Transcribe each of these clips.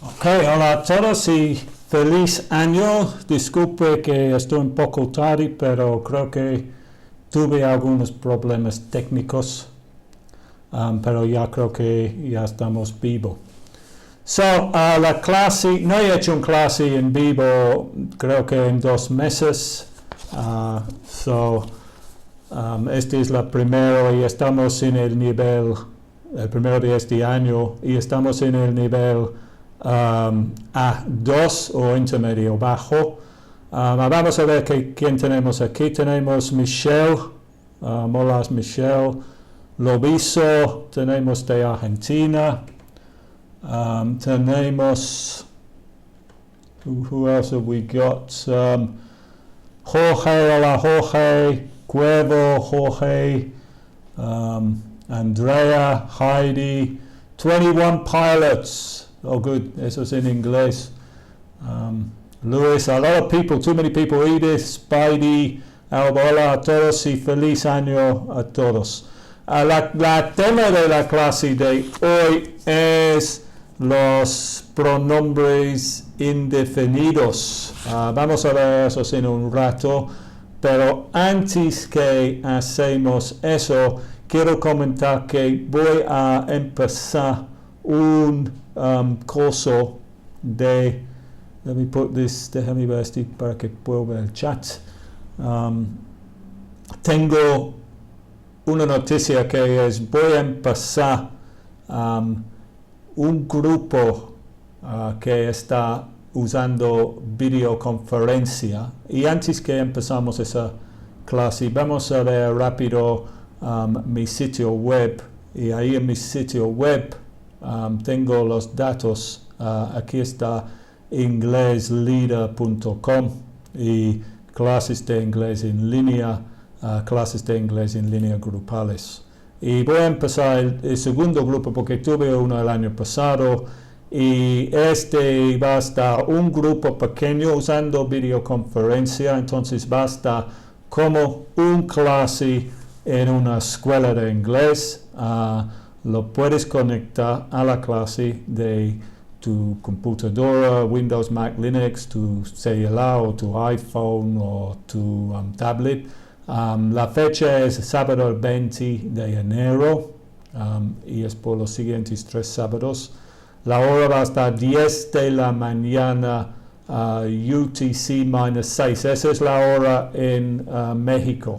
Ok, hola a todos y feliz año. Disculpe que estoy un poco tarde, pero creo que tuve algunos problemas técnicos, pero ya creo que ya estamos vivo. La clase, no he hecho una clase en vivo, creo que en 2 meses. Este es la primera y estamos en el nivel, el primero de este año, y estamos en el nivel A2 o intermedio bajo. Vamos a ver quién tenemos aquí. Tenemos Michelle. Hola Michelle. Loviso, tenemos de Argentina. Tenemos, who else have we got? Jorge, hola Jorge. Cuevo, Jorge. Andrea, Heidi. 21 pilots. Oh, good. Eso es en inglés. Luis, a lot of people, too many people. Edith, Spidey, Alba, hola a todos y feliz año a todos. La tema de la clase de hoy es los pronombres indefinidos. Vamos a ver eso en un rato, pero antes que hacemos eso, quiero comentar que voy a empezar un curso de, let me put this, déjame ver este para que pueda ver el chat. Tengo una noticia que es, voy a empezar un grupo que está usando videoconferencia, y antes que empezamos esa clase vamos a ver rápido mi sitio web, y ahí en mi sitio web tengo los datos. Aquí está inglesleader.com y clases de inglés en línea, clases de inglés en línea grupales. Y voy a empezar el segundo grupo porque tuve uno el año pasado, y este va a estar un grupo pequeño usando videoconferencia. Entonces va a estar como un clase en una escuela de inglés. Lo puedes conectar a la clase de tu computadora, Windows, Mac, Linux, tu celular o tu iPhone o tu tablet. La fecha es sábado el 20 de enero y es por los siguientes 3 sábados. La hora va a estar 10 de la mañana UTC-6. Esa es la hora en México.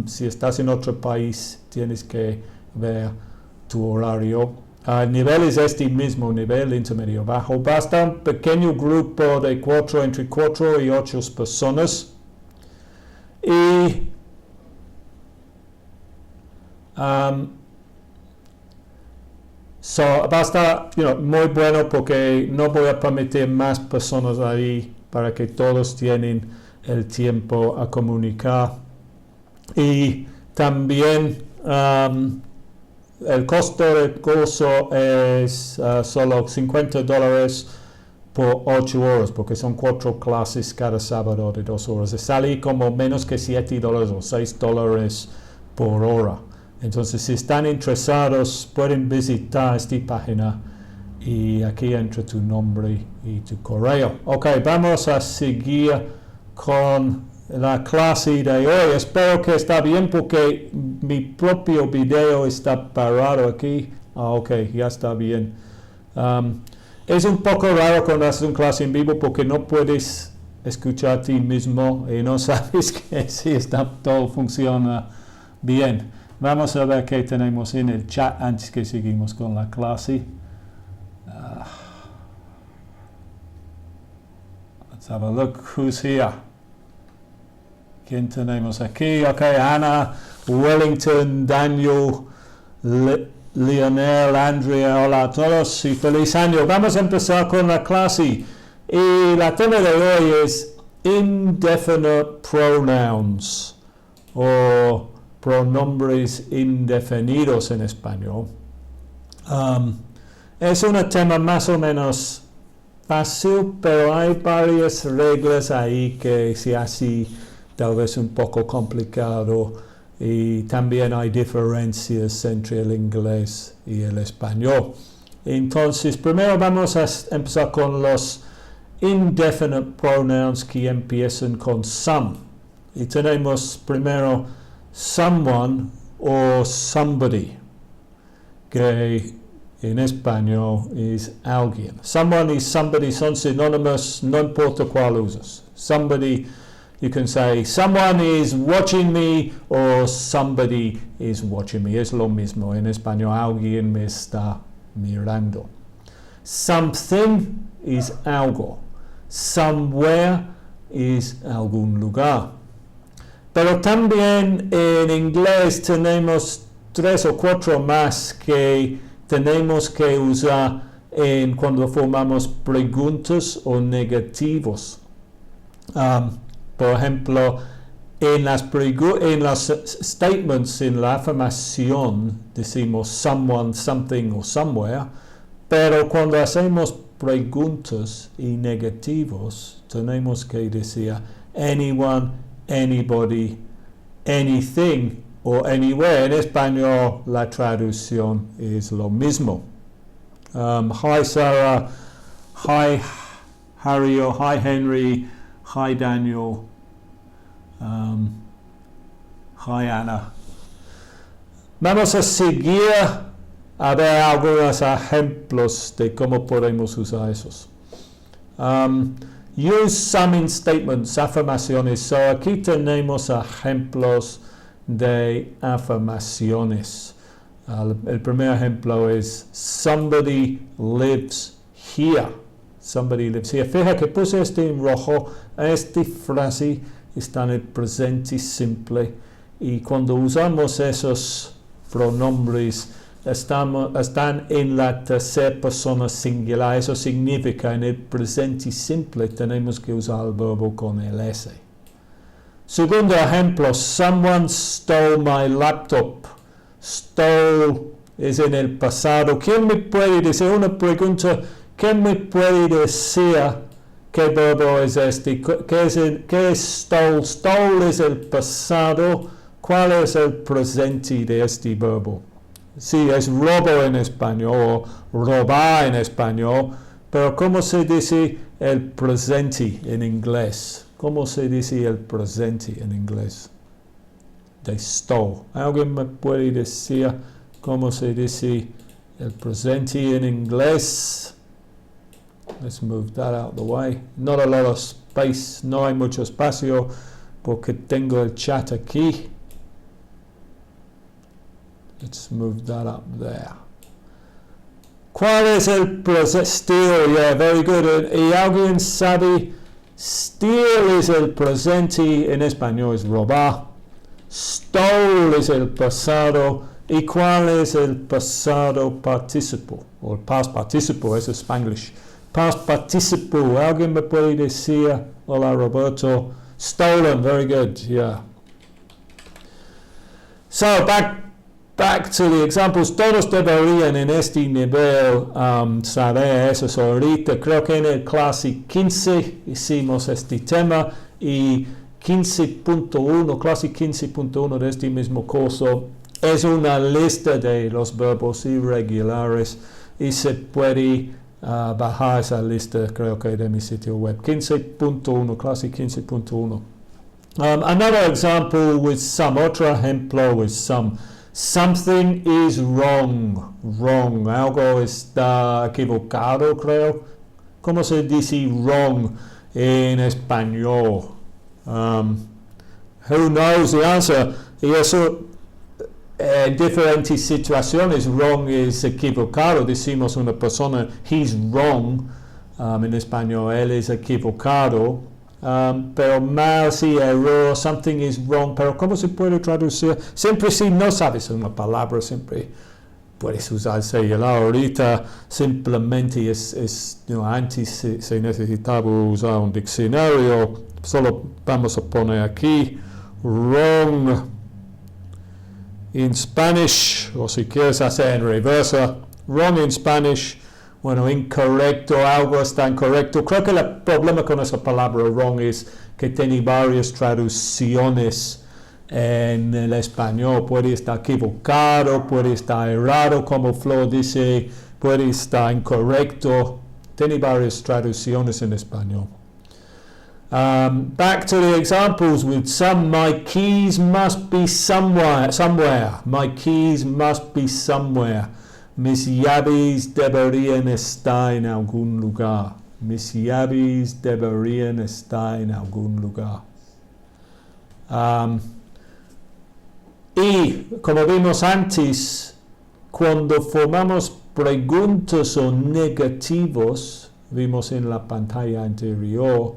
Si estás en otro país tienes que ver tu horario. El nivel es este mismo nivel, intermedio bajo. Va a estar un pequeño grupo de entre 4 y 8 personas. Y va a estar muy bueno porque no voy a permitir más personas ahí para que todos tienen el tiempo a comunicar. Y también el costo del curso es solo $50 por 8 horas, porque son 4 clases cada sábado de 2 horas. Sale como menos que $7 o $6 por hora. Entonces, si están interesados, pueden visitar esta página y aquí entra tu nombre y tu correo. Ok, vamos a seguir con la clase de hoy. Espero que está bien porque mi propio video está parado aquí. Ok, ya está bien. Es un poco raro cuando haces una clase en vivo porque no puedes escuchar a ti mismo y no sabes que si todo funciona bien. Vamos a ver qué tenemos en el chat antes que seguimos con la clase. Let's have a look who's here. ¿Quién tenemos aquí? Ok, Ana, Wellington, Daniel, Lionel, Andrea, hola a todos y feliz año. Vamos a empezar con la clase. Y la tema de hoy es indefinite pronouns o pronombres indefinidos en español. Es un tema más o menos fácil, pero hay varias reglas ahí que se hace tal vez un poco complicado, y también hay diferencias entre el inglés y el español. Entonces, primero vamos a empezar con los indefinite pronouns que empiezan con some. Y tenemos primero someone o somebody, que en español es alguien. Someone y somebody son synonymous, no importa cuál usas. Somebody, you can say someone is watching me or somebody is watching me. Es lo mismo. En español, alguien me está mirando. Something is algo. Somewhere is algún lugar. Pero también en inglés tenemos 3 o 4 más que tenemos que usar cuando formamos preguntas o negativos. Por ejemplo, en las statements, en la afirmación, decimos someone, something o somewhere, pero cuando hacemos preguntas y negativos, tenemos que decir anyone, anybody, anything o anywhere. En español la traducción es lo mismo. Hi Sarah, hi Harry o hi Henry, hi Daniel, hi Anna. Vamos a seguir a ver algunos ejemplos de cómo podemos usar esos. Use some in statements, afirmaciones. So aquí tenemos ejemplos de afirmaciones. El primer ejemplo es somebody lives here. Somebody lives here. Fija que puse este en rojo. Esta frase está en el presente simple. Y cuando usamos esos pronombres, están en la tercera persona singular. Eso significa en el presente simple tenemos que usar el verbo con el S. Segundo ejemplo, someone stole my laptop. Stole es en el pasado. ¿Quién me puede decir? Una pregunta. ¿Quién me puede decir qué verbo es este? ¿Qué es stole? Stole es el pasado. ¿Cuál es el presente de este verbo? Sí, es robo en español o robar en español, pero ¿cómo se dice el presente en inglés? ¿Cómo se dice el presente en inglés? They stole. ¿Alguien me puede decir cómo se dice el presente en inglés? Let's move that out of the way. Not a lot of space. No hay mucho espacio porque tengo el chat aquí. Let's move that up there. ¿Cuál es el presente? Steal, yeah, very good. ¿Y alguien sabe? Steal es el presente, en español es robar. Stole es el pasado. ¿Y cuál es el pasado participo? O el past participle, eso es Spanglish. Past participle, ¿alguien me puede decir? Hola Roberto. Stolen, very good, yeah. So, back to the examples. Todos deberían en este nivel saber eso. So, ahorita creo que en el clase 15 hicimos este tema y 15.1, clase 15.1 de este mismo curso es una lista de los verbos irregulares y se puede bajar esa lista, creo que de mi sitio web. 15.1, clase 15.1. Another example with some, otro ejemplo with some. Something is wrong. Wrong. Algo está equivocado, creo. ¿Cómo se dice wrong en español? Who knows the answer? Y eso, en diferentes situaciones, wrong es equivocado. Decimos una persona, he's wrong. En español, él es equivocado. Pero mal, sí, error, something is wrong, pero ¿cómo se puede traducir? Siempre si no sabes una palabra, siempre puedes usarse. Y ahorita simplemente antes se necesitaba usar un diccionario, solo vamos a poner aquí, wrong in Spanish, o si quieres hacer en reversa, wrong in Spanish. Bueno, incorrecto, algo está incorrecto. Creo que el problema con esa palabra wrong es que tiene varias traducciones en el español. Puede estar equivocado, puede estar errado, como Flo dice, puede estar incorrecto. Tiene varias traducciones en español. Back to the examples with some. My keys must be somewhere. My keys must be somewhere. Mis llaves deberían estar en algún lugar. Mis llaves deberían estar en algún lugar. Y como vimos antes, cuando formamos preguntas o negativos, vimos en la pantalla anterior,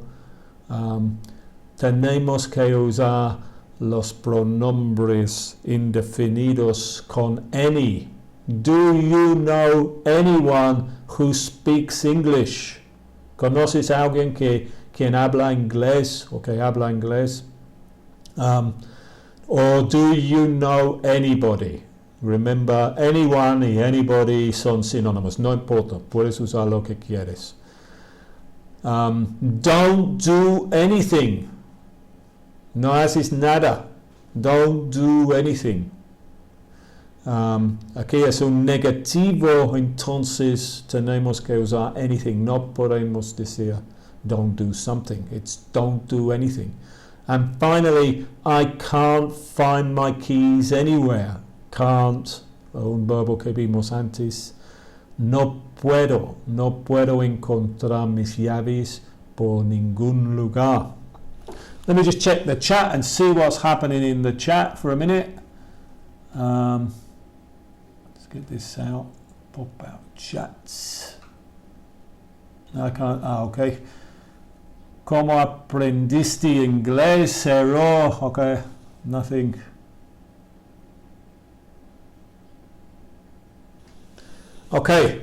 tenemos que usar los pronombres indefinidos con any. Do you know anyone who speaks English? ¿Conoces a alguien quien habla inglés o que habla inglés? Or do you know anybody? Remember, anyone y anybody son sinónimos, no importa, puedes usar lo que quieres. Don't do anything. No haces nada. Don't do anything. Aquí es un negativo, entonces tenemos que usar anything. No podemos decir don't do something. It's don't do anything. And finally, I can't find my keys anywhere. Can't, un verbo que vimos antes. No puedo encontrar mis llaves por ningún lugar. Let me just check the chat and see what's happening in the chat for a minute. Let's get this out. Pop out chats. I can't. Okay. ¿Cómo aprendiste inglés? Error. Okay. Nothing. Okay.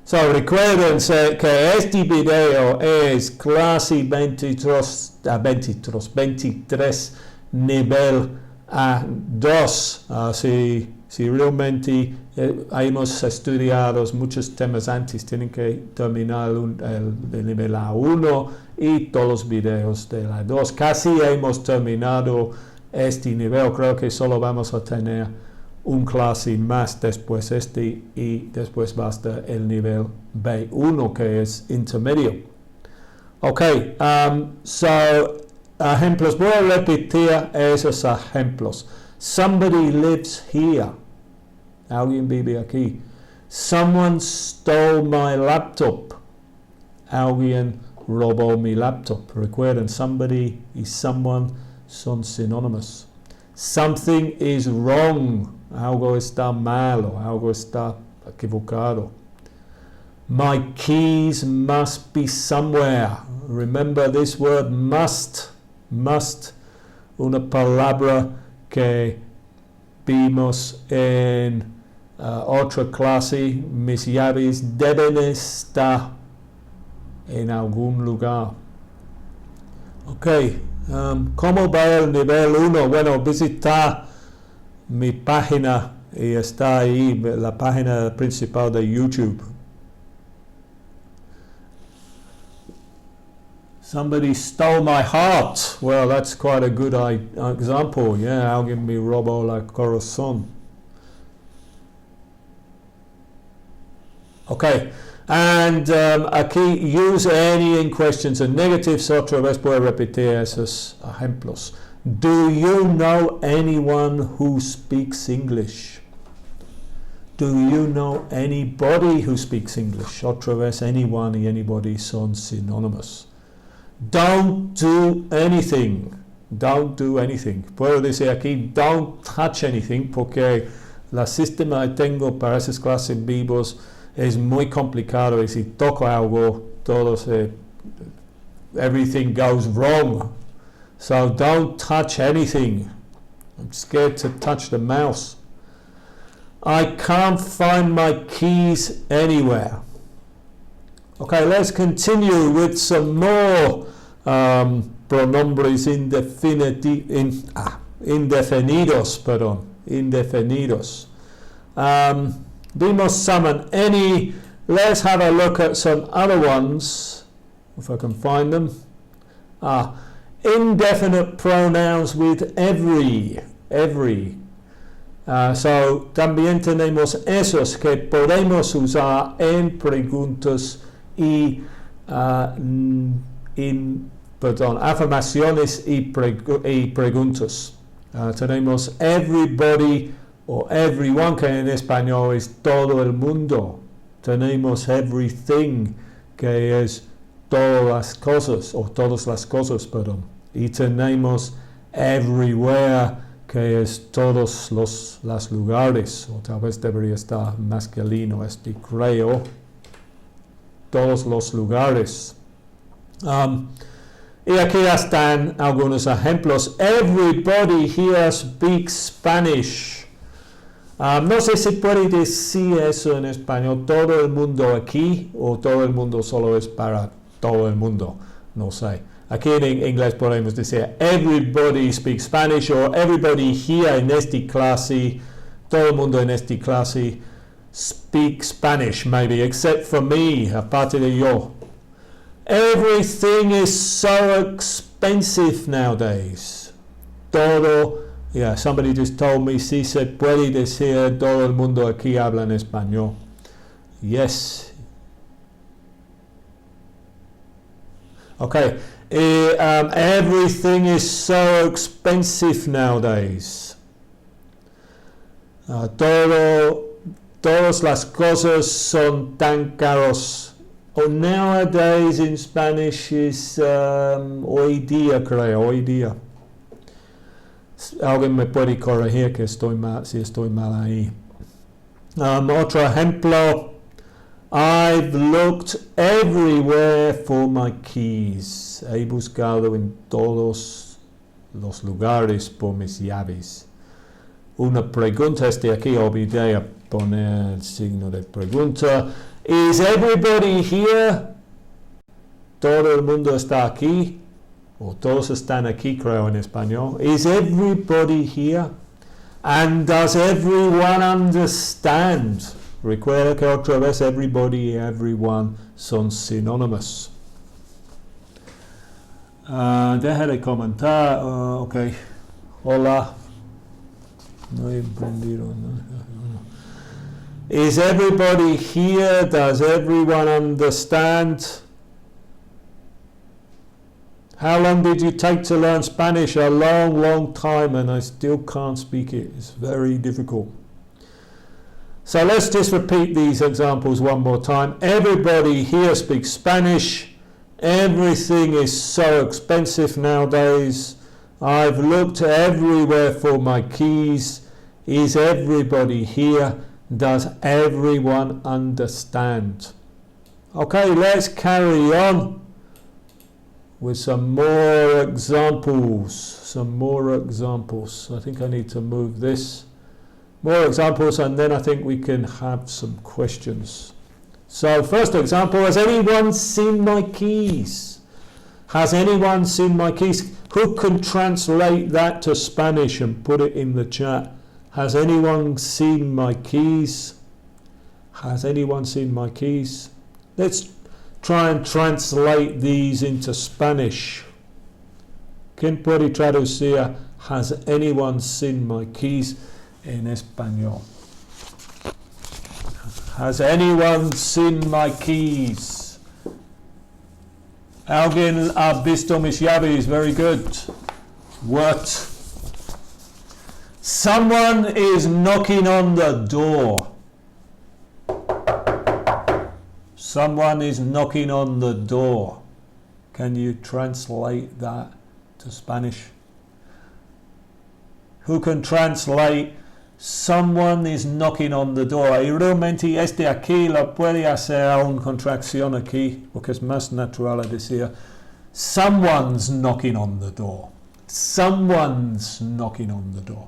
So recuerden que este video es clase 23 nivel 2. Si realmente hemos estudiado muchos temas antes, tienen que terminar el nivel A1 y todos los videos de la 2. Casi hemos terminado este nivel. Creo que solo vamos a tener un clase más después y después basta el nivel B1 que es intermedio. Ok, ejemplos. Voy a repetir esos ejemplos. Somebody lives here. Alguien vive aquí. Someone stole my laptop. Alguien robó mi laptop. Recuerden, somebody y someone son sinónimos. Something is wrong. Algo está malo, algo está equivocado. My keys must be somewhere. Remember this word must. Must. Una palabra que vimos en otra clase. Mis llaves deben estar en algún lugar. Ok. ¿Cómo va el nivel 1? Bueno, visitar mi página y está ahí la página principal de YouTube. Somebody stole my heart. Well, that's quite a good example. Yeah, alguien me robó el corazón. Okay, and aquí use any in questions and negatives. Otra vez voy a repetir esos ejemplos. Do you know anyone who speaks English? Do you know anybody who speaks English? Otra vez, anyone y anybody son sinónimos. Don't do anything. Don't do anything. Puedo decir aquí, don't touch anything, porque el sistema que tengo para esas clases vivos es muy complicado y si toco algo, everything goes wrong. So don't touch anything. I'm scared to touch the mouse. I can't find my keys anywhere. Okay, let's continue with some more pronombres indefinidos. Vimos some and any. Let's have a look at some other ones, if I can find them. Indefinite pronouns with every. So también tenemos esos que podemos usar en preguntas y afirmaciones y preguntas. Tenemos everybody o everyone, que en español es todo el mundo. Tenemos everything, que es todas las cosas, perdón. Y tenemos everywhere, que es todos los lugares, o tal vez debería estar masculino creo. Todos los lugares. Y aquí están algunos ejemplos. Everybody here speaks Spanish. No sé si puede decir eso en español, todo el mundo aquí, o todo el mundo solo es para todo el mundo, no sé. Aquí en inglés podemos decir everybody speaks Spanish, o everybody here en esta clase, todo el mundo en esta clase speak Spanish, maybe, except for me, aparte de yo. Everything is so expensive nowadays. Todo, yeah, somebody just told me, si se puede decir, todo el mundo aquí habla en español. Yes. Okay. Everything is so expensive nowadays. Todas las cosas son tan caros. Nowadays in Spanish is hoy día, creo, hoy día. Alguien me puede corregir que estoy mal, si estoy mal ahí. Otro ejemplo. I've looked everywhere for my keys. He buscado en todos los lugares por mis llaves. Una pregunta aquí, olvidé a poner el signo de pregunta. Is everybody here? Todo el mundo está aquí, o todos están aquí, creo en español. Is everybody here? And does everyone understand? Recuerda que otra vez everybody y everyone son sinónimos. Deja de comentar. Ok. Hola. No he entendido. Is everybody here? Does everyone understand? How long did you take to learn Spanish? A long, long time, and I still can't speak it. It's very difficult. So let's just repeat these examples one more time. Everybody here speaks Spanish. Everything is so expensive nowadays. I've looked everywhere for my keys. Is everybody here? Does everyone understand? Okay, let's carry on with some more examples. I think I need to move this. More examples, and then I think we can have some questions. So, first example, has anyone seen my keys? Has anyone seen my keys? Who can translate that to Spanish and put it in the chat? Has anyone seen my keys? Has anyone seen my keys? Let's try and translate these into Spanish. ¿Quién puede traducir has anyone seen my keys en español? Has anyone seen my keys? Alguien ha visto mis llaves? Very good. What? Someone is knocking on the door. Someone is knocking on the door. Can you translate that to Spanish? Who can translate someone is knocking on the door? Y realmente este aquí lo puede hacer aún contracción aquí, porque es más natural decir someone's knocking on the door. Someone's knocking on the door.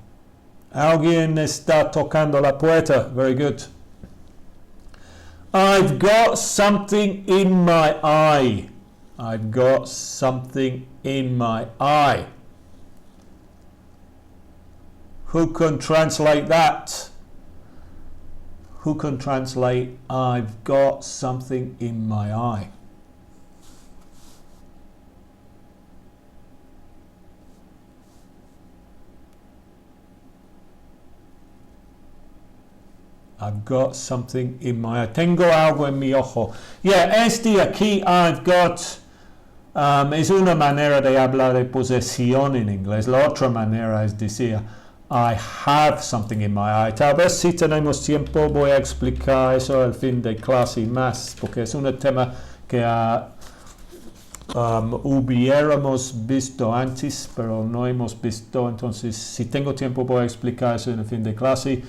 Alguien está tocando la puerta. Very good. I've got something in my eye. I've got something in my eye. Who can translate that? Who can translate I've got something in my eye? I've got something in my eye. Tengo algo en mi ojo. Yeah, este aquí, I've got, es una manera de hablar de posesión en inglés. La otra manera es decir, I have something in my eye. Tal vez si tenemos tiempo voy a explicar eso al fin de clase más, porque es un tema que hubiéramos visto antes, pero no hemos visto. Entonces, si tengo tiempo voy a explicar eso en el fin de clase.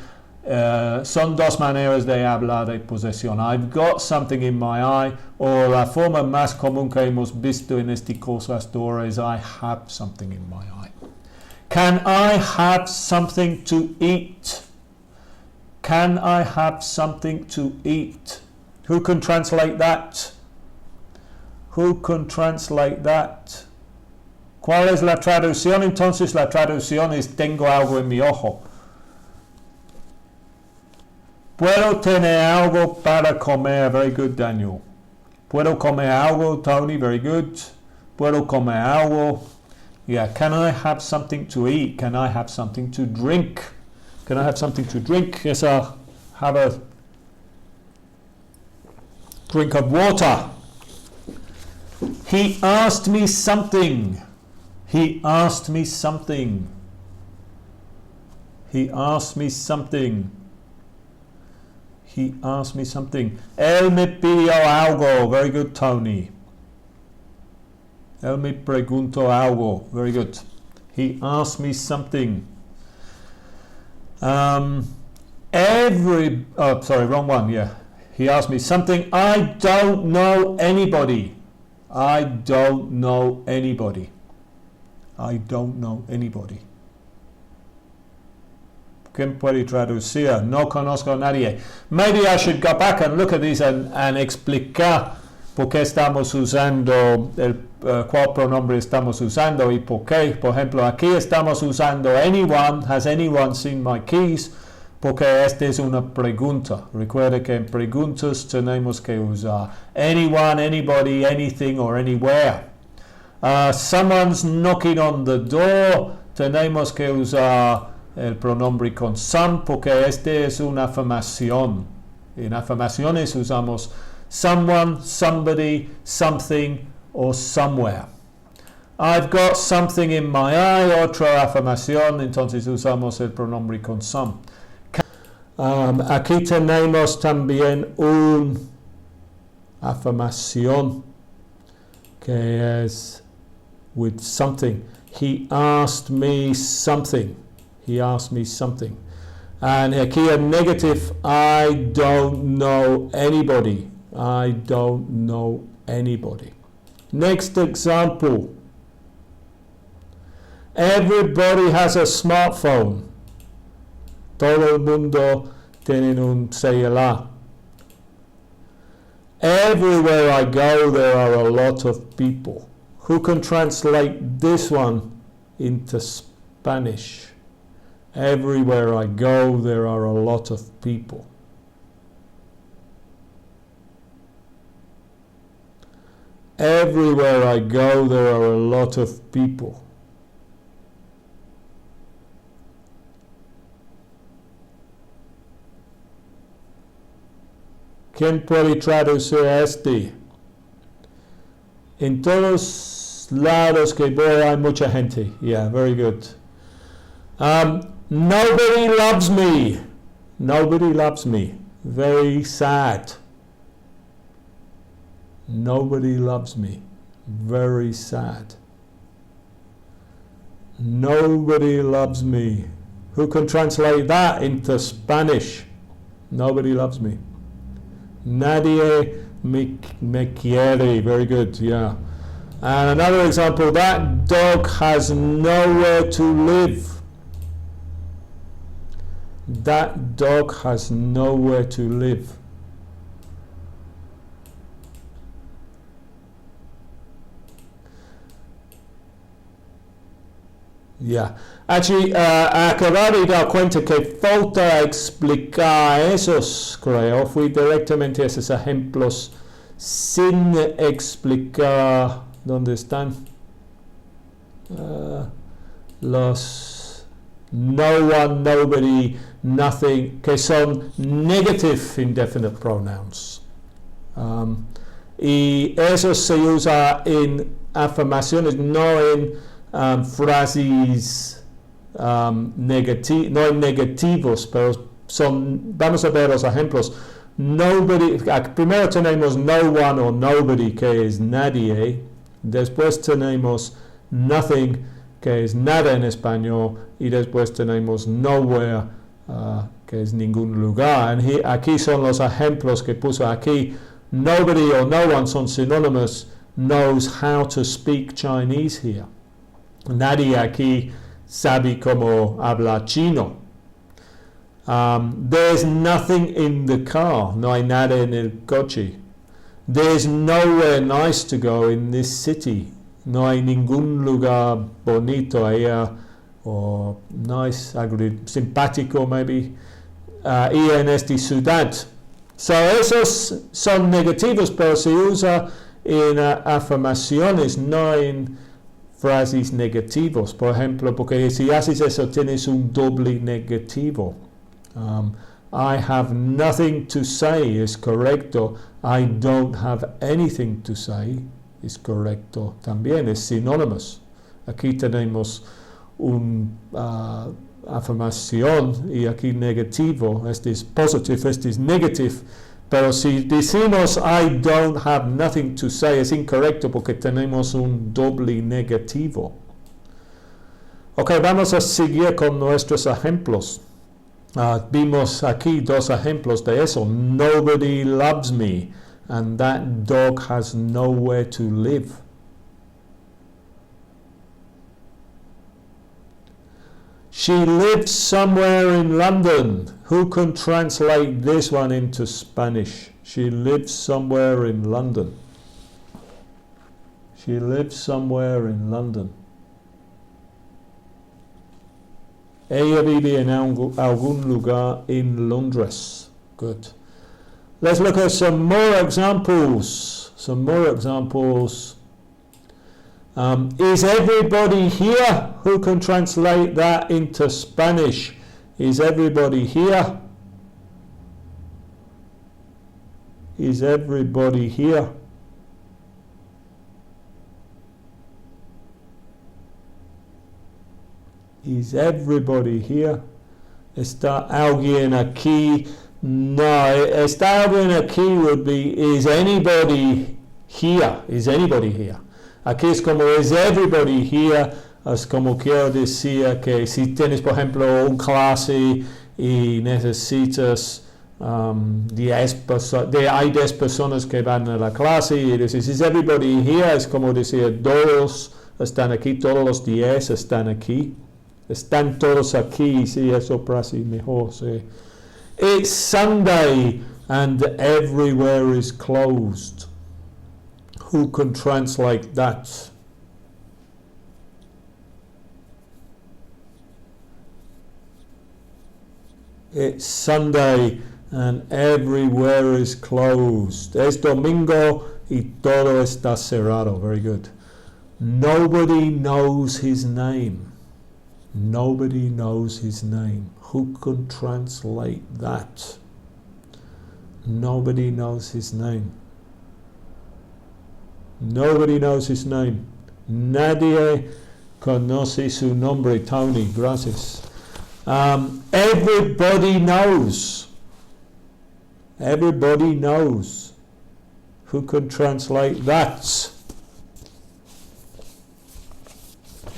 Son dos maneras de hablar de posesión. I've got something in my eye, o la forma más común que hemos visto en este curso hasta ahora es I have something in my eye. Can I have something to eat? Can I have something to eat? Who can translate that? Who can translate that? ¿Cuál es la traducción? Entonces la traducción es tengo algo en mi ojo. Puedo tener algo para comer. Very good, Daniel. Puedo comer algo, Tony. Very good. Puedo comer algo. Yeah, can I have something to eat? Can I have something to drink? Can I have something to drink? Yes, I'll have a drink of water. He asked me something. He asked me something. He asked me something. He asked me something. Él me pidió algo. Very good, Tony. Él me preguntó algo. Very good. He asked me something. Sorry, wrong one. Yeah. He asked me something. I don't know anybody. I don't know anybody. I don't know anybody. ¿Quién puede traducir? No conozco a nadie. Maybe I should go back and look at these and explicar por qué estamos usando cuál pronombre estamos usando y por qué. Por ejemplo, aquí estamos usando anyone. Has anyone seen my keys? Porque esta es una pregunta. Recuerde que en preguntas tenemos que usar anyone, anybody, anything or anywhere. Someone's knocking on the door. Tenemos que usar el pronombre con some porque este es una afirmación. En afirmaciones usamos someone, somebody, something or somewhere. I've got something in my eye, otra afirmación, entonces usamos el pronombre con some. Aquí tenemos también una afirmación que es with something. He asked me something. He asked me something. And aquí a negative, I don't know anybody. I don't know anybody. Next example. Everybody has a smartphone. Todo el mundo tiene un celular. Everywhere I go, there are a lot of people. Who can translate this one into Spanish? Everywhere I go, there are a lot of people. Everywhere I go, there are a lot of people. ¿Quién puede traducir este? En todos lados que voy hay mucha gente. Yeah, very good. Nobody loves me. Nobody loves me. Very sad. Nobody loves me. Very sad. Nobody loves me. Who can translate that into Spanish? Nobody loves me. Nadie me quiere. Very good, yeah. And another example, that dog has nowhere to live. That dog has nowhere to live. Yeah. Actually, acabado de dar cuenta que falta explicar esos, creo. Fui directamente a esos ejemplos sin explicar dónde están los no one, nobody, nothing, que son negative indefinite pronouns. Y eso se usa en afirmaciones, no en frases no en negativos, pero vamos a ver los ejemplos. Nobody, primero tenemos no one o nobody, que es nadie. Después tenemos nothing, que es nada en español. Y después tenemos nowhere, que es ningún lugar. Aquí son los ejemplos que puso aquí. Nobody or no one son synonymous, knows how to speak Chinese here. Nadie aquí sabe cómo hablar chino. There's nothing in the car. No hay nada en el coche. There's nowhere nice to go in this city. No hay ningún lugar bonito allá, o nice, simpático maybe, y en esta ciudad. So esos son negativos, pero se usa en afirmaciones, no en frases negativos. Por ejemplo, porque si haces eso tienes un doble negativo. I have nothing to say es correcto. I don't have anything to say es correcto también, es synonymous. Aquí tenemos una afirmación y aquí negativo. Este es positive, este es negative. Pero si decimos I don't have nothing to say es incorrecto porque tenemos un doble negativo. Ok, vamos a seguir con nuestros ejemplos. Vimos aquí dos ejemplos de eso. Nobody loves me, and that dog has nowhere to live. She lives somewhere in London. Who can translate this one into Spanish? She lives somewhere in London. She lives somewhere in London. Ella vive en algún lugar en Londres. Good. Let's look at some more examples. Is everybody here? Who can translate that into Spanish? Is everybody here? Is everybody here? Is everybody here? ¿Está alguien aquí? No, ¿está alguien aquí would be, is anybody here? Is anybody here? Aquí es como, is everybody here? Es como quiero decir que si tienes, por ejemplo, un clase y necesitas 10 personas que van a la clase y dices, is everybody here? Es como decir, todos están aquí, todos los 10 están aquí. Están todos aquí, sí, eso parece mejor, sí. It's Sunday and everywhere is closed. Who can translate that? It's Sunday and everywhere is closed. Es domingo y todo está cerrado. Very good. Nobody knows his name. Nobody knows his name. Who can translate that? Nobody knows his name. Nobody knows his name. Nadie conoce su nombre. Tony, gracias. Everybody knows. Everybody knows. Who can translate that?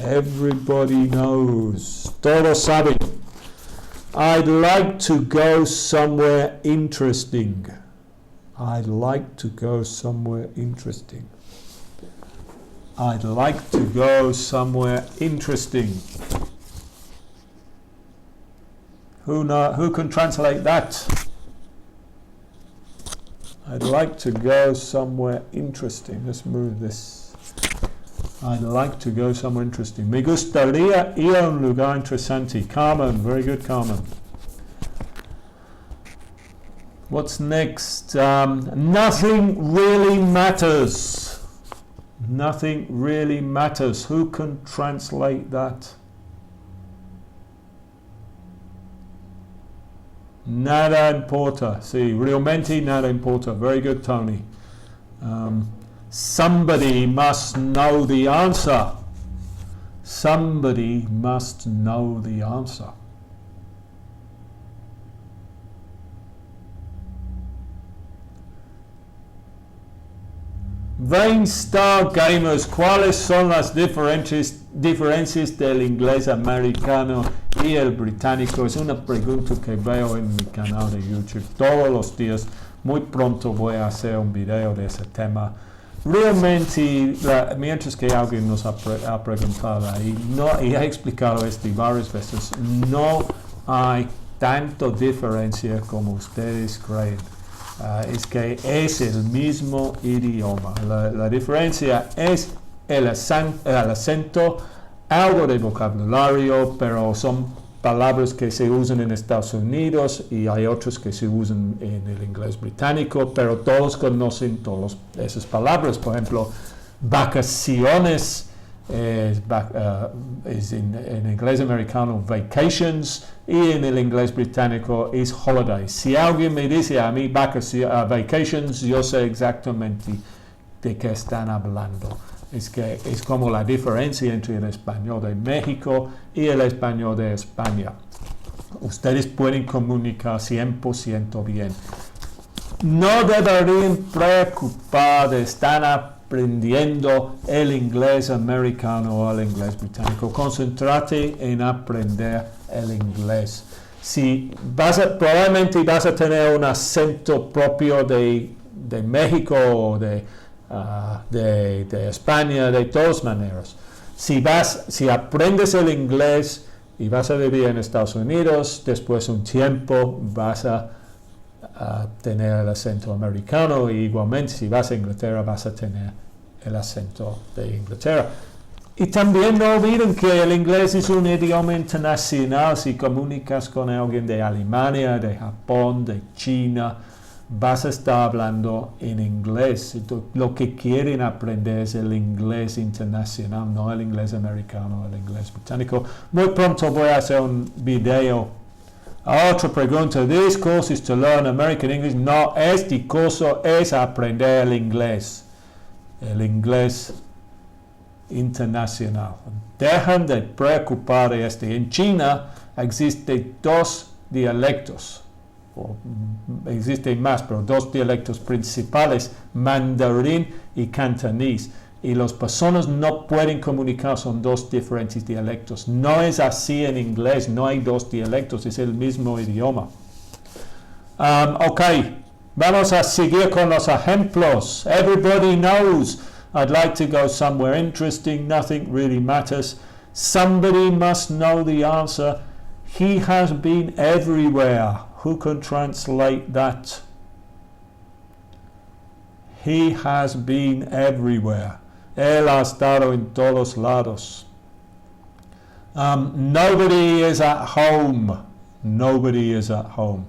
Everybody knows. Todos saben. I'd like to go somewhere interesting. I'd like to go somewhere interesting. I'd like to go somewhere interesting. Who can translate that? I'd like to go somewhere interesting. Let's move this. I'd like to go somewhere interesting. Me gustaría ir a un lugar interesante. Carmen, very good, Carmen. What's next? Nothing really matters. Nothing really matters. Who can translate that? Nada importa. Sí, realmente nada importa. Very good, Tony. Somebody must know the answer. Somebody must know the answer. Vain Star Gamers, ¿cuáles son las diferencias del inglés americano y el británico? Es una pregunta que veo en mi canal de YouTube todos los días. Muy pronto voy a hacer un video de ese tema. Realmente, mientras que alguien nos ha preguntado ahí, y he explicado esto varias veces, no hay tanta diferencia como ustedes creen. Es que es el mismo idioma. La diferencia es el acento, algo de vocabulario, pero son palabras que se usan en Estados Unidos y hay otras que se usan en el inglés británico, pero todos conocen todas esas palabras. Por ejemplo, vacaciones es en inglés americano vacations y en el inglés británico es holidays. Si alguien me dice a mí vacations, yo sé exactamente de qué están hablando. Es que es como la diferencia entre el español de México y el español de España. Ustedes pueden comunicar 100% bien. No deberían preocupar de estar aprendiendo el inglés americano o el inglés británico. Concéntrate en aprender el inglés. Si probablemente vas a tener un acento propio de México o de España, de todas maneras. Si aprendes el inglés y vas a vivir en Estados Unidos, después de un tiempo vas a tener el acento americano, y igualmente si vas a Inglaterra vas a tener el acento de Inglaterra. Y también no olviden que el inglés es un idioma internacional. Si comunicas con alguien de Alemania, de Japón, de China, vas a estar hablando en inglés. Lo que quieren aprender es el inglés internacional, no el inglés americano, el inglés británico. Muy pronto voy a hacer un video. Otra pregunta, ¿this course is to learn American English? No, este curso es aprender el inglés internacional. Dejan de preocupar de este. En China existen dos dialectos. Existen más, pero dos dialectos principales, mandarín y cantonés, y las personas no pueden comunicar, son dos diferentes dialectos. No es así en inglés, no hay dos dialectos, es el mismo idioma. Ok, vamos a seguir con los ejemplos. Everybody knows I'd like to go somewhere interesting, nothing really matters. Somebody must know the answer. He has been everywhere. Who can translate that? He has been everywhere. Él ha estado en todos lados. Nobody is at home. Nobody is at home.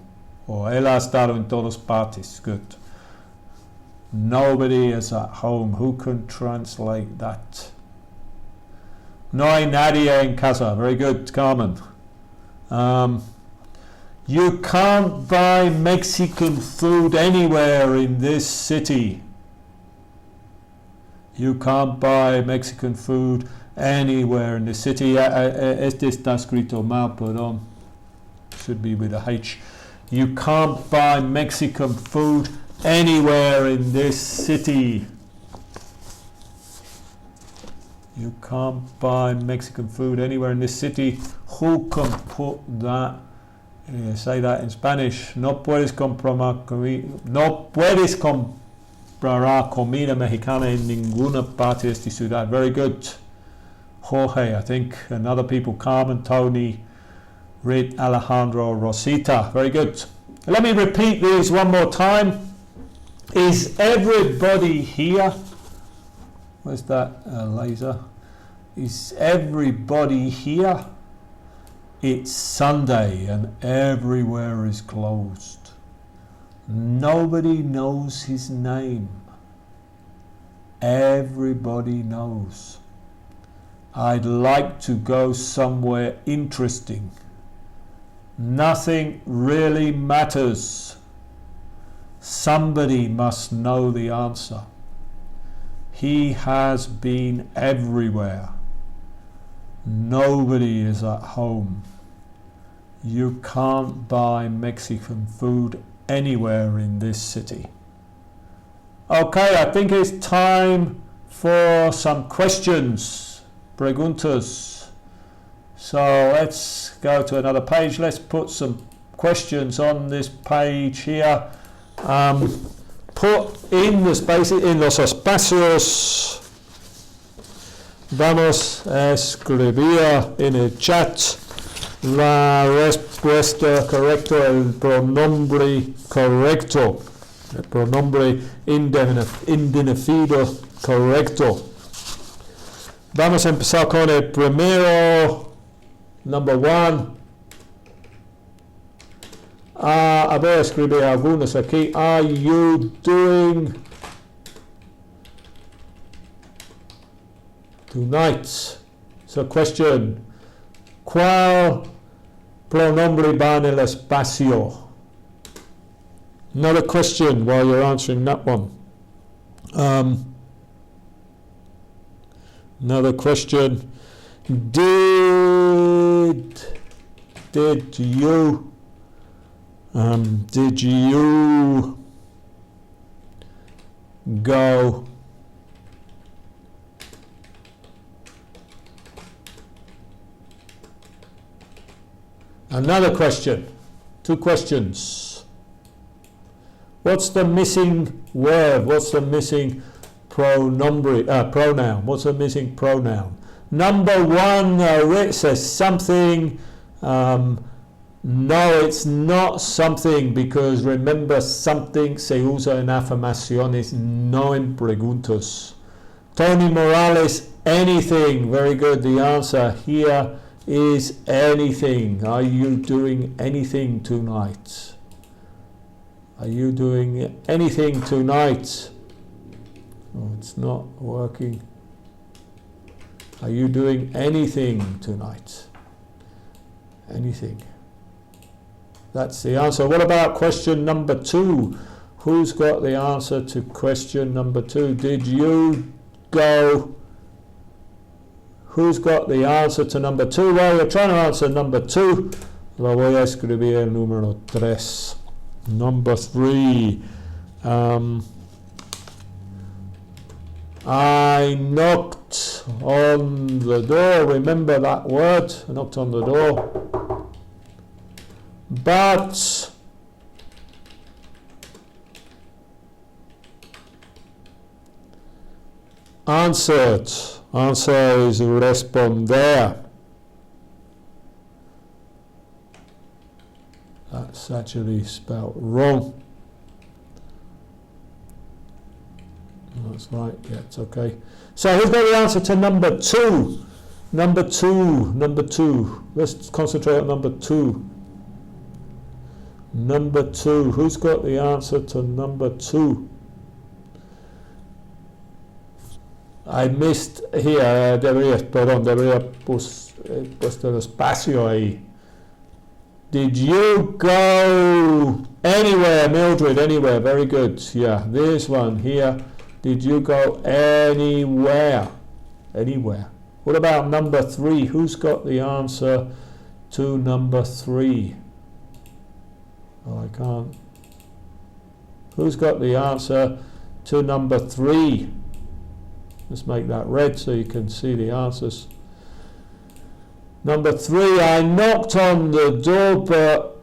Or él ha estado en todas partes. Good. Nobody is at home. Who can translate that? No hay nadie en casa. Very good, Carmen. You can't buy Mexican food anywhere in this city. You can't buy Mexican food anywhere in the city. Este está escrito mal, perdón. Should be with a H. You can't buy Mexican food anywhere in this city. You can't buy Mexican food anywhere in this city. Who can put that? Say that in Spanish. No puedes comprar comida mexicana en ninguna parte de esta ciudad. Very good. Jorge, I think, and other people, Carmen, Tony, Rit, Alejandro, Rosita. Very good. Let me repeat these one more time. Is everybody here? Where's that laser? Is everybody here? It's Sunday and everywhere is closed. Nobody knows his name. Everybody knows. I'd like to go somewhere interesting. Nothing really matters. Somebody must know the answer. He has been everywhere. Nobody is at home. You can't buy Mexican food anywhere in this city. Okay, I think it's time for some questions, preguntas. So let's go to another page. Let's put some questions on this page here. Put in the spaces, in los espacios. Vamos a escribir en el chat la respuesta correcta, el pronombre correcto, el pronombre indefinido correcto. Vamos a empezar con el primero, number one. A ver, escribir algunos aquí. Are you doing tonight? So question. ¿Cuál pronombre va en el espacio? Another question while you're answering that one. Another question. Did you go another question, two questions. What's the missing word? What's the missing pronoun? What's the missing pronoun? Number one, Rick says something. No, it's not something, because remember, something se usa en afirmaciones, no en preguntas. Tony Morales, anything. Very good. The answer here is anything. Are you doing anything tonight? Are you doing anything tonight? Oh, it's not working. Are you doing anything tonight? Anything. That's the answer. What about question number two? Who's got the answer to question number two? Did you go? Who's got the answer to number two? Well, you're trying to answer number two. Lo voy a escribir el número tres. Number three. I knocked on the door. Remember that word? I knocked on the door. But answered. Answer is responder. That's actually spelled wrong. That's right, yeah, it's okay. So who's got the answer to number two? Number two. Let's concentrate on number two. Number two. Who's got the answer to number two? I missed here, debería puesto el espacio ahí. Did you go anywhere, Mildred? Anywhere, very good. Yeah, this one here. Did you go anywhere? Anywhere. What about number three? Who's got the answer to number three? Oh, I can't. Who's got the answer to number three? Let's make that red so you can see the answers. Number three, I knocked on the door, but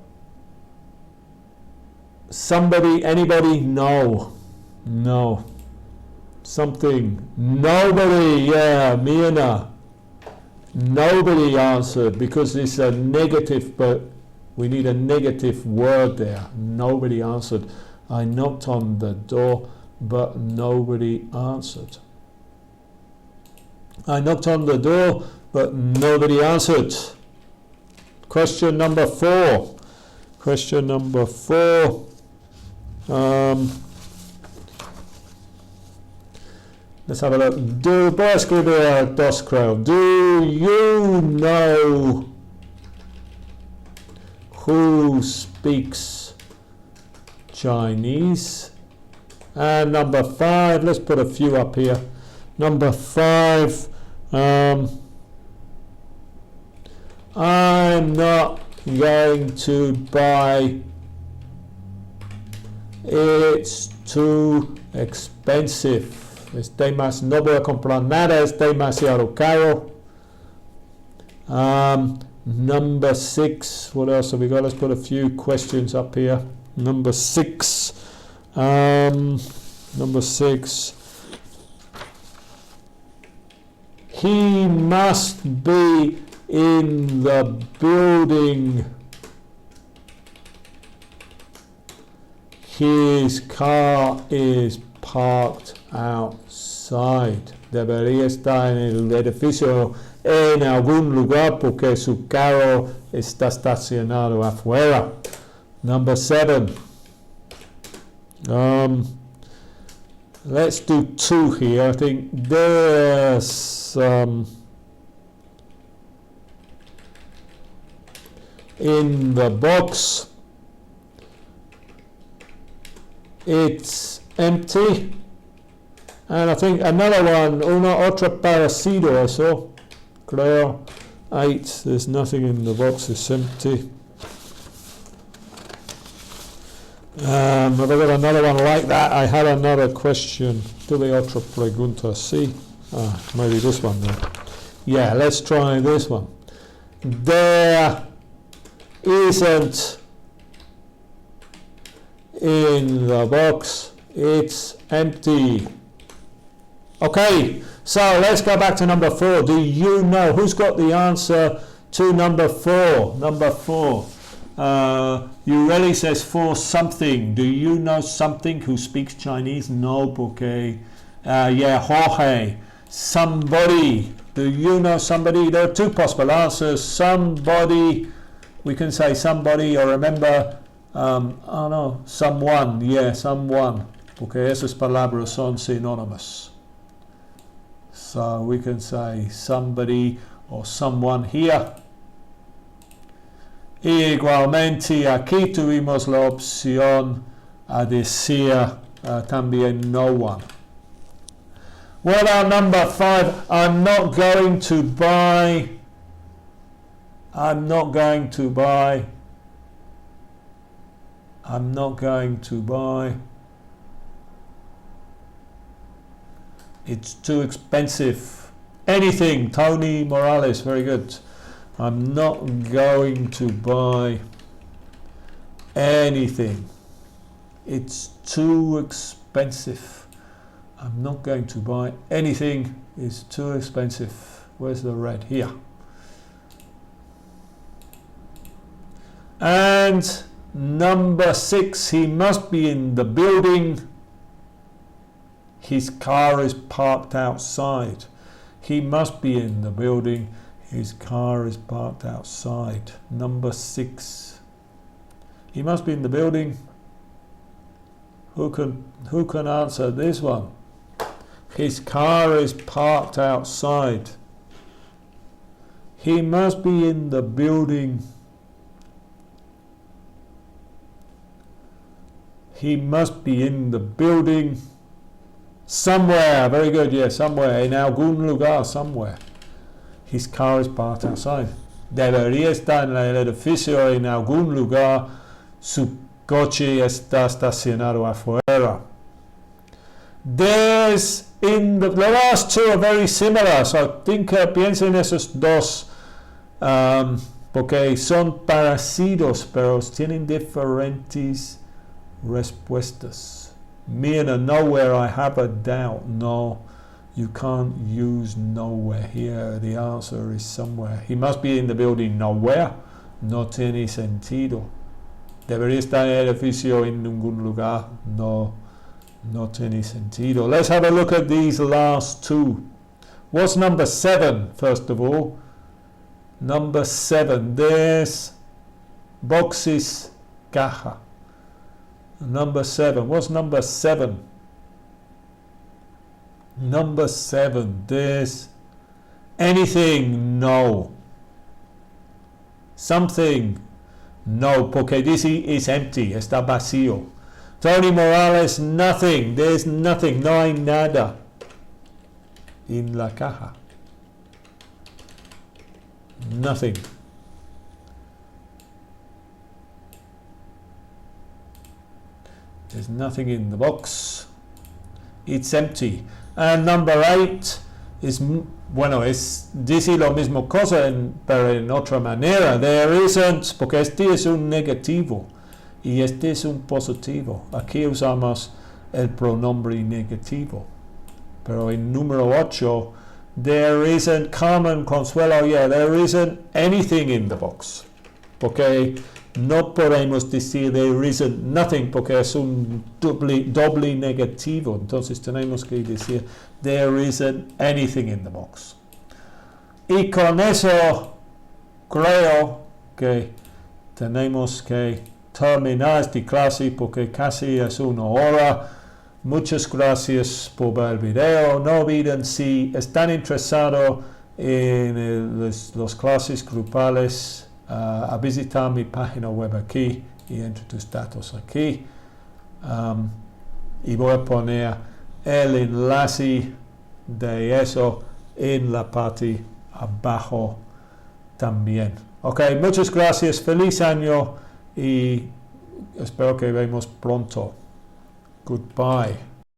somebody, anybody? No. No. Something. Nobody, yeah, Miana. Nobody answered, because it's a negative, but we need a negative word there. Nobody answered. I knocked on the door, but nobody answered. I knocked on the door, but nobody answered. Question number four. Question number four. Let's have a look. Voy a escribir dos, creo. Do you know who speaks Chinese. And number 5, let's put a few up here. Number 5, I'm not going to buy, it's too expensive. No voy a comprar nada, es demasiado caro. Number 6, what else have we got? Let's put a few questions up here. Number 6, he must be in the building. His car is parked outside. Debería estar en el edificio en algún lugar porque su carro está estacionado afuera. Number 7. Let's do 2 here. I think there's in the box it's empty. And I think another one, otro parecido, eso, creo. 8, there's nothing in the box, it's empty. Have I got another one like that? I had another question. Tuve otra pregunta, sí. Maybe this one then. Yeah, let's try this one. There isn't in the box, it's empty. Okay, so let's go back to number 4. Do you know who's got the answer to number 4? Number 4. Ureli says for something. Do you know something who speaks Chinese? No, porque yeah, Jorge. Somebody. Do you know somebody? There are 2 possible answers. Somebody, we can say somebody, or remember, oh no, someone. Yeah, someone. Porque esas palabras son sinónimas. So we can say somebody or someone here. Y igualmente aquí tuvimos la opción a decir también no one. What about number 5? I'm not going to buy. I'm not going to buy. I'm not going to buy. It's too expensive. Anything. Tony Morales, very good. I'm not going to buy anything. It's too expensive. I'm not going to buy anything. It's too expensive. Where's the red? Here. And number 6, he must be in the building. His car is parked outside. He must be in the building. His car is parked outside. Number 6. He must be in the building. Who can answer this one? His car is parked outside. He must be in the building. He must be in the building. Somewhere, very good, yeah, somewhere, en algún lugar, somewhere. His car is parked outside. Debería estar en el edificio en algún lugar. Su coche está estacionado afuera. There's in the last 2 are very similar, so I think piensa en esos 2 porque son parecidos, pero tienen diferentes respuestas. Me in a nowhere, I have a doubt. No, you can't use nowhere here. The answer is somewhere. He must be in the building nowhere. No tiene sentido. Debería estar en el edificio en ningún lugar. No, no tiene sentido. Let's have a look at these last 2. What's number 7, first of all? Number 7. There's boxes, caja. Number 7. What's number 7? Number 7. There's anything. No. Something. No, porque dice is empty, está vacío. Tony Morales, nothing, there's nothing, no hay nada en la caja. Nothing. There's nothing in the box. It's empty. And number 8 is, bueno, dice lo mismo cosa, pero en otra manera. There isn't, porque este es un negativo y este es un positivo. Aquí usamos el pronombre negativo. Pero en número 8, there isn't, Carmen, Consuelo, yeah, there isn't anything in the box. Porque no podemos decir there isn't nothing, porque es un doble negativo. Entonces tenemos que decir there isn't anything in the box. Y con eso creo que tenemos que terminar esta clase porque casi es una hora. Muchas gracias por ver el video. No olviden, si están interesados en las clases grupales, a visitar mi página web aquí y entre tus datos aquí. Y voy a poner el enlace de eso en la parte abajo también. Ok, muchas gracias, feliz año y espero que vemos pronto. Goodbye.